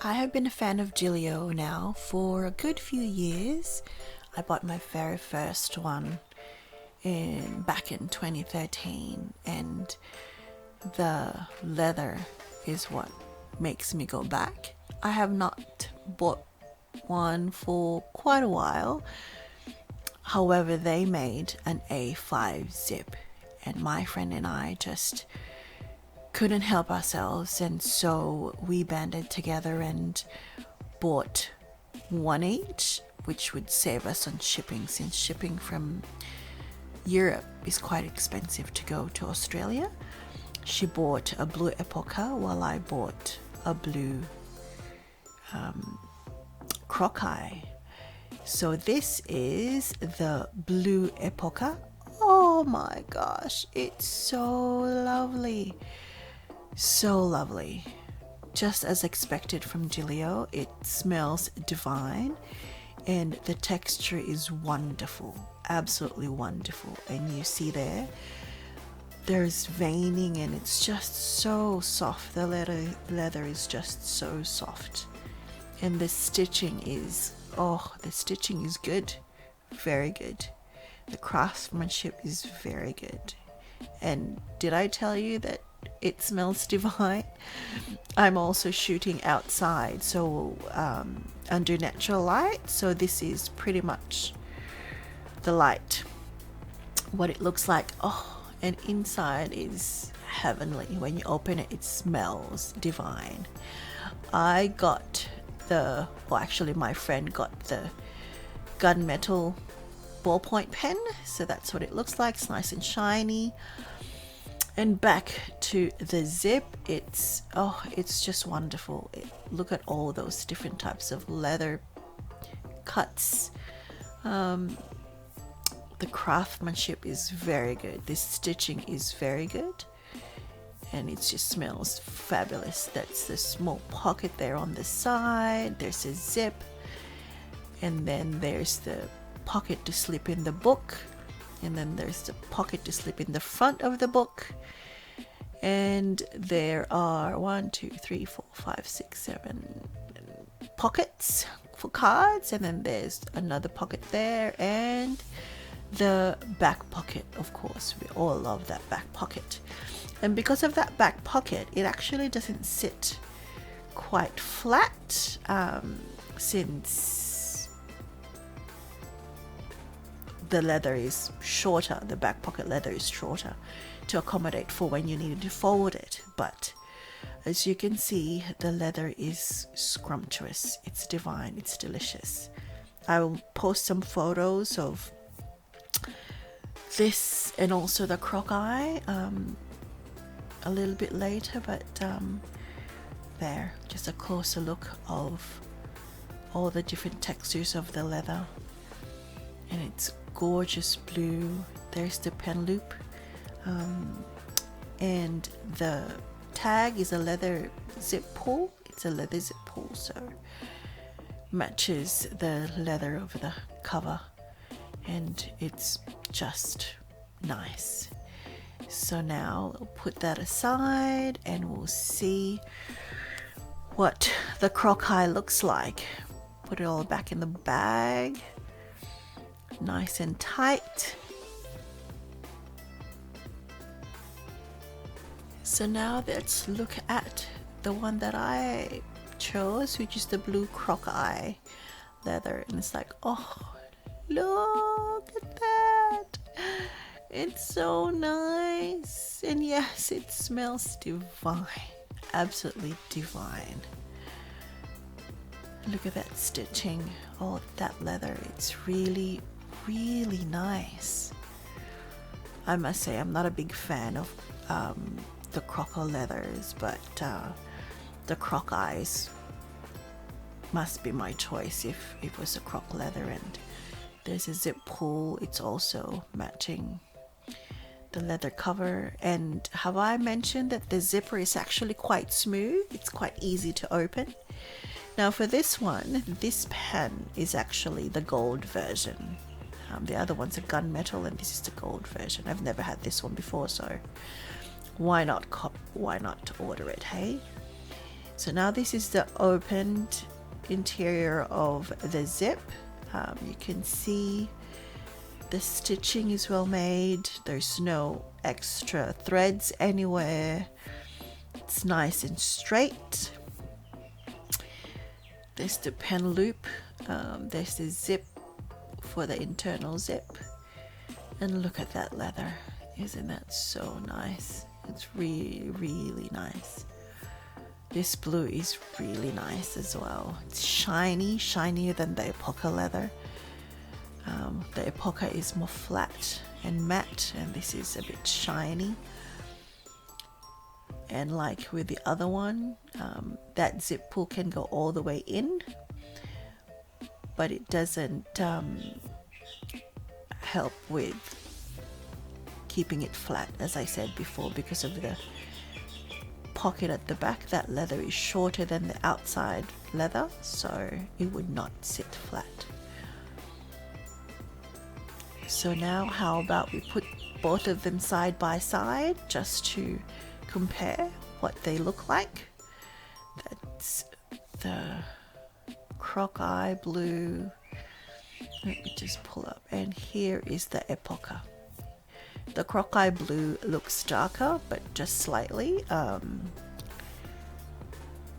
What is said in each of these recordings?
I have been a fan of Gillio now for a good few years. I bought my very first one back in 2013, and the leather is what makes me go back. I have not bought one for quite a while. However, they made an A5 zip, and my friend and I just couldn't help ourselves, and so we banded together and bought one each, which would save us on shipping, since shipping from Europe is quite expensive to go to Australia. She bought a blue Epocha while I bought a blue Croc Eye. So this is the blue Epocha. Oh my gosh, it's so lovely. So lovely. Just as expected from Gillio, it smells divine and the texture is wonderful, absolutely wonderful. And you see there's veining and it's just so soft. The leather is just so soft. And the stitching is good, very good. The craftsmanship is very good. And did I tell you that it smells divine? I'm also shooting outside, so under natural light, so this is pretty much the light, what it looks like. Oh, and inside is heavenly. When you open it, it smells divine. I got my friend got the gunmetal ballpoint pen, so that's what it looks like. It's nice and shiny. And back to the zip, it's just wonderful. Look at all those different types of leather cuts. The craftsmanship is very good. This stitching is very good, and it just smells fabulous. That's the small pocket there on the side. There's a zip, and then there's the pocket to slip in the book, and then there's the pocket to slip in the front of the book. And there are 1, 2, 3, 4, 5, 6, 7 pockets for cards, and then there's another pocket there, and the back pocket. Of course, we all love that back pocket. And because of that back pocket, it actually doesn't sit quite flat, since the leather is shorter. The back pocket leather is shorter to accommodate for when you need to fold it. But as you can see, the leather is scrumptious. It's divine. It's delicious. I will post some photos of this and also the Croc Eye a little bit later, but there, just a closer look of all the different textures of the leather, and it's gorgeous blue. There's the pen loop, and the tag is a leather zip pull. It's a leather zip pull, so matches the leather of the cover, and it's just nice. So now I'll put that aside and we'll see what the Croc Eye looks like. Put it all back in the bag, nice and tight. So now let's look at the one that I chose, which is the blue Croc Eye leather. And it's like, oh, look at that. It's so nice. And yes, it smells divine. Absolutely divine. Look at that stitching. Oh, that leather. It's really, really nice. I must say, I'm not a big fan of the Croc leathers, but the Croc Eyes must be my choice if it was a Croc leather. And there's a zip pull. It's also matching the leather cover. And have I mentioned that the zipper is actually quite smooth? It's quite easy to open. Now for this one, this pen is actually the gold version. The other one's a gunmetal, and this is the gold version. I've never had this one before, so why not order it, hey? So now this is the opened interior of the zip. You can see the stitching is well made. There's no extra threads anywhere. It's nice and straight. There's the pen loop. There's the zip for the internal zip. And look at that leather. Isn't that so nice? It's really, really nice. This blue is really nice as well. It's shiny, shinier than the Epocha leather. The Epocha is more flat and matte, and this is a bit shiny. And like with the other one, that zip pull can go all the way in, but it doesn't help with keeping it flat, as I said before, because of the pocket at the back. That leather is shorter than the outside leather, so it would not sit flat. So now how about we put both of them side by side just to compare what they look like. That's the Croc Eye blue. Let me just pull up, and here is the Epocha. The Croc Eye blue looks darker, but just slightly,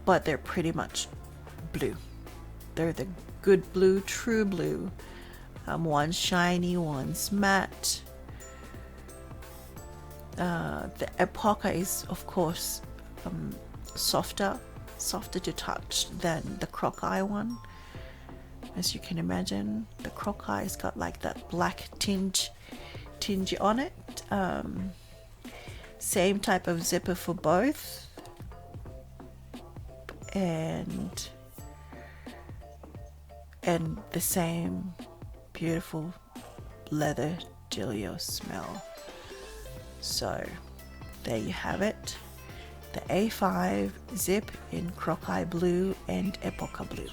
but they're pretty much blue. They're the good blue, true blue. One's shiny, one's matte. The Epocha is, of course, softer to touch than the Croc Eye one. As you can imagine, the Croc Eye's got like that black tinge on it. Same type of zipper for both, and the same beautiful leather Gillio smell. So there you have it, the A5 zip in Croc Eye blue and Epocha blue.